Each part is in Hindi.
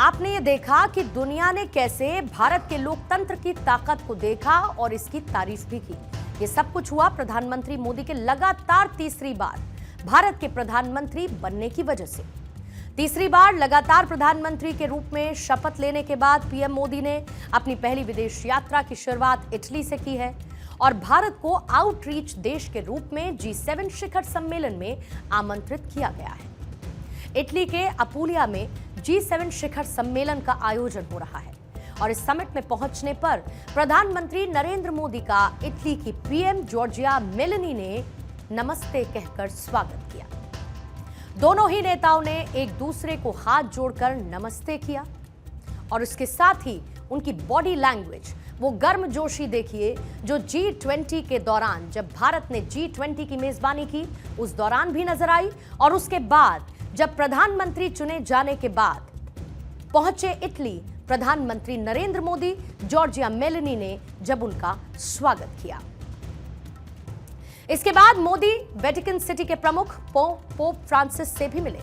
आपने ये देखा कि दुनिया ने कैसे भारत के लोकतंत्र की ताकत को देखा और इसकी तारीफ भी की। ये सब कुछ हुआ प्रधानमंत्री मोदी के लगातार तीसरी बार भारत के प्रधानमंत्री बनने की वजह से। तीसरी बार लगातार प्रधानमंत्री के रूप में शपथ लेने के बाद पीएम मोदी ने अपनी पहली विदेश यात्रा की शुरुआत इटली से की है और भारत को आउटरीच देश के रूप में G7 शिखर सम्मेलन में आमंत्रित किया गया है। इटली के अपूलिया में G7 शिखर सम्मेलन का आयोजन हो रहा है और इस समिट में पहुंचने पर प्रधानमंत्री नरेंद्र मोदी का इटली की पीएम जॉर्जिया मेलोनी ने नमस्ते कहकर स्वागत किया। दोनों ही नेताओं ने एक दूसरे को हाथ जोड़कर नमस्ते किया और उसके साथ ही उनकी बॉडी लैंग्वेज, वो गर्मजोशी देखिए जो G20 के दौरान, जब भारत ने G20 की मेजबानी की उस दौरान भी नजर आई और उसके बाद जब प्रधानमंत्री चुने जाने के बाद पहुंचे इटली प्रधानमंत्री नरेंद्र मोदी, जॉर्जिया मेलोनी ने जब उनका स्वागत किया। इसके बाद मोदी वेटिकन सिटी के प्रमुख पोप फ्रांसिस से भी मिले।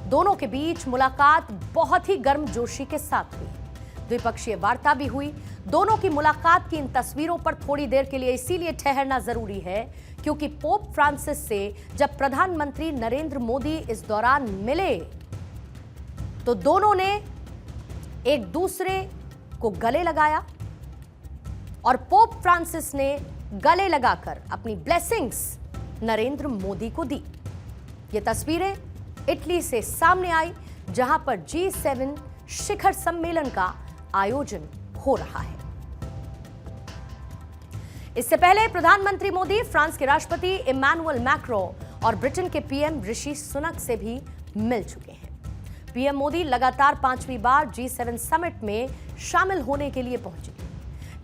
दोनों के बीच मुलाकात बहुत ही गर्मजोशी के साथ हुई। द्विपक्षीय वार्ता भी हुई। दोनों की मुलाकात की इन तस्वीरों पर थोड़ी देर के लिए इसीलिए ठहरना जरूरी है क्योंकि पोप फ्रांसिस से जब प्रधानमंत्री नरेंद्र मोदी इस दौरान मिले तो दोनों ने एक दूसरे को गले लगाया और पोप फ्रांसिस ने गले लगाकर अपनी ब्लेसिंग्स नरेंद्र मोदी को दी। ये तस्वीरें इटली से सामने आई जहां पर G7 शिखर सम्मेलन का आयोजन हो रहा है। इससे पहले प्रधानमंत्री मोदी फ्रांस के राष्ट्रपति इमैनुअल मैक्रो और ब्रिटेन के पीएम ऋषि सुनक से भी मिल चुके हैं। पीएम मोदी लगातार 5वीं बार G7 समिट में शामिल होने के लिए पहुंचे।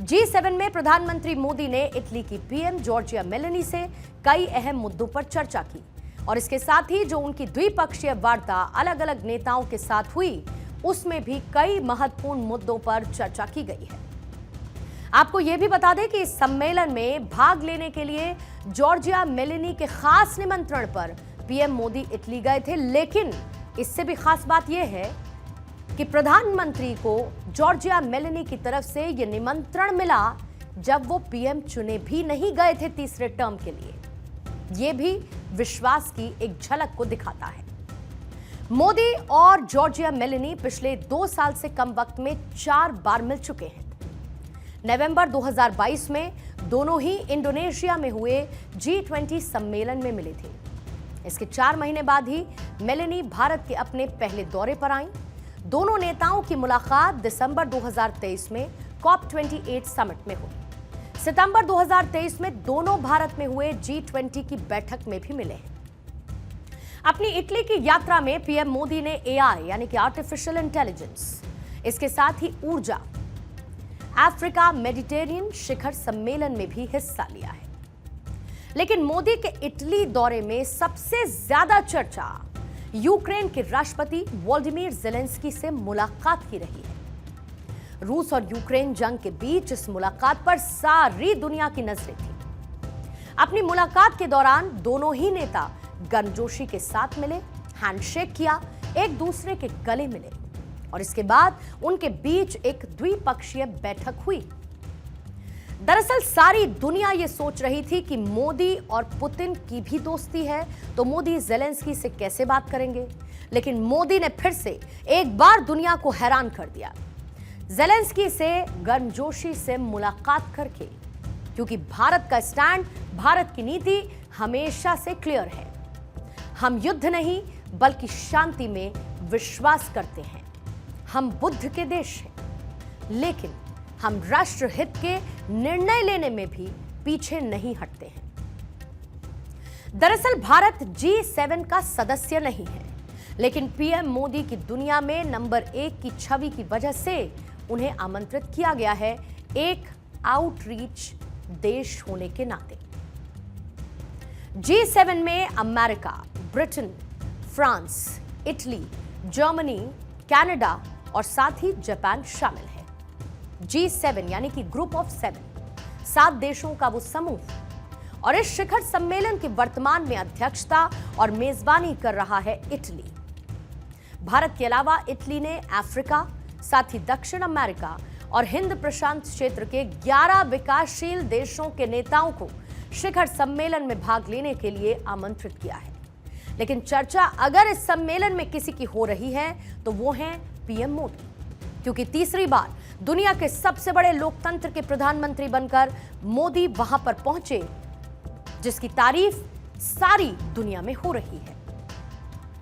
G7 में प्रधानमंत्री मोदी ने इटली की पीएम जॉर्जिया मेलोनी से कई अहम मुद्दों पर चर्चा की और इसके साथ ही जो उनकी द्विपक्षीय वार्ता अलग अलग नेताओं के साथ हुई उसमें भी कई महत्वपूर्ण मुद्दों पर चर्चा की गई है। आपको यह भी बता दें कि इस सम्मेलन में भाग लेने के लिए जॉर्जिया मेलोनी के खास निमंत्रण पर पीएम मोदी इटली गए थे, लेकिन इससे भी खास बात यह है कि प्रधानमंत्री को जॉर्जिया मेलोनी की तरफ से यह निमंत्रण मिला जब वो पीएम चुने भी नहीं गए थे तीसरे टर्म के लिए। यह भी विश्वास की एक झलक को दिखाता है। मोदी और जॉर्जिया मेलोनी पिछले 2 साल से कम वक्त में 4 बार मिल चुके हैं। नवंबर 2022 में दोनों ही इंडोनेशिया में हुए G20 सम्मेलन में मिले थे। इसके 4 महीने बाद ही मेलोनी भारत के अपने पहले दौरे पर आईं। दोनों नेताओं की मुलाकात दिसंबर 2023 में COP28 समिट में हुई। सितंबर 2023 में दोनों भारत में हुए G20 की बैठक में भी मिले हैं। अपनी इटली की यात्रा में पीएम मोदी ने AI यानी कि आर्टिफिशियल इंटेलिजेंस, इसके साथ ही ऊर्जा, अफ्रीका मेडिटेरियन शिखर सम्मेलन में भी हिस्सा लिया है। लेकिन मोदी के इटली दौरे में सबसे ज्यादा चर्चा यूक्रेन के राष्ट्रपति वोलोदिमीर ज़ेलेंस्की से मुलाकात की रही है। रूस और यूक्रेन जंग के बीच इस मुलाकात पर सारी दुनिया की नजरें थी। अपनी मुलाकात के दौरान दोनों ही नेता गर्मजोशी के साथ मिले, हैंडशेक किया, एक दूसरे के गले मिले और इसके बाद उनके बीच एक द्विपक्षीय बैठक हुई। दरअसल सारी दुनिया ये सोच रही थी कि मोदी और पुतिन की भी दोस्ती है तो मोदी ज़ेलेंस्की से कैसे बात करेंगे, लेकिन मोदी ने फिर से एक बार दुनिया को हैरान कर दिया ज़ेलेंस्की से गर्मजोशी से मुलाकात करके, क्योंकि भारत का स्टैंड, भारत की नीति हमेशा से क्लियर है। हम युद्ध नहीं बल्कि शांति में विश्वास करते हैं। हम बुद्ध के देश हैं, लेकिन हम राष्ट्र हित के निर्णय लेने में भी पीछे नहीं हटते हैं। दरअसल भारत G7 का सदस्य नहीं है, लेकिन पीएम मोदी की दुनिया में नंबर 1 की छवि की वजह से उन्हें आमंत्रित किया गया है, एक आउटरीच देश होने के नाते। G7 में America, Britain, France, Italy, Germany, Canada और साथ ही जापान शामिल है। G7 यानी कि ग्रुप ऑफ 7 देशों का वो समूह और इस शिखर सम्मेलन की वर्तमान में अध्यक्षता और मेजबानी कर रहा है इटली। भारत के अलावा इटली ने अफ्रीका, साथ ही दक्षिण अमेरिका और हिंद प्रशांत क्षेत्र के 11 विकासशील देशों के नेताओं को शिखर सम्मेलन में भाग लेने के लिए आमंत्रित किया है। लेकिन चर्चा अगर इस सम्मेलन में किसी की हो रही है तो वो हैं पीएम मोदी, क्योंकि तीसरी बार दुनिया के सबसे बड़े लोकतंत्र के प्रधानमंत्री बनकर मोदी वहां पर पहुंचे, जिसकी तारीफ सारी दुनिया में हो रही है।